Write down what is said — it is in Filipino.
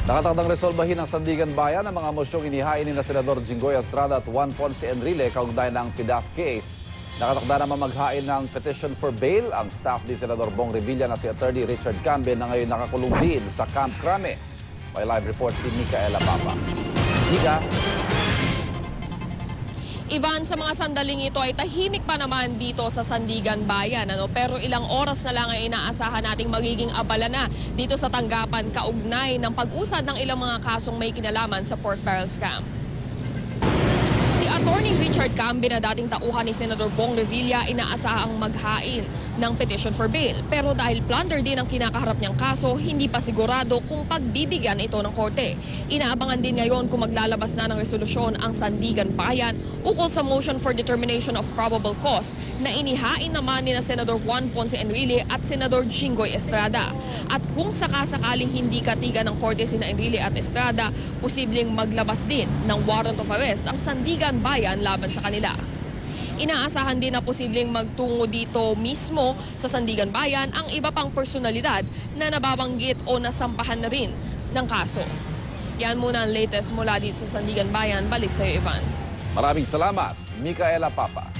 Nakatakdang resolbahin ng Sandigan Bayan ang mga mosyong inihain ni Senador Jinggoy Estrada at Juan Ponce Enrile kaugnay ng PDAF case. Nakatakda naman maghain ng petition for bail ang staff ni Senador Bong Revilla na si Attorney Richard Cambe na ngayon nakakulong din sa Camp Crame. May live report si Micaela Papa. Mika? Ivan, sa mga sandaling ito ay tahimik pa naman dito sa Sandigan Bayan. Pero ilang oras na lang ay inaasahan nating magiging abala na dito sa tanggapan kaugnay ng pag-usad ng ilang mga kasong may kinalaman sa pork barrel scam. Si Attorney Richard Cambe na dating tauhan ni Senador Bong Revilla inaasahang maghain ng petition for bail. Pero dahil plunder din ang kinakaharap niyang kaso, hindi pa sigurado kung pagbibigyan ito ng korte. Inaabangan din ngayon kung maglalabas na ng resolusyon ang Sandigan Bayan ukol sa motion for determination of probable cause na inihain naman ni Senador Juan Ponce Enrile at Senador Jinggoy Estrada. At kung sakasakaling hindi katigan ng korte sina Enrile at Estrada, posibleng maglabas din ng warrant of arrest ang Sandigan Bayan laban sa kanila. Inaasahan din na posibleng magtungo dito mismo sa Sandigan Bayan ang iba pang personalidad na nababanggit o nasampahan na rin ng kaso. Yan muna ang latest mula dito sa Sandigan Bayan. Balik sa iyo, Ivan. Maraming salamat, Micaela Papa.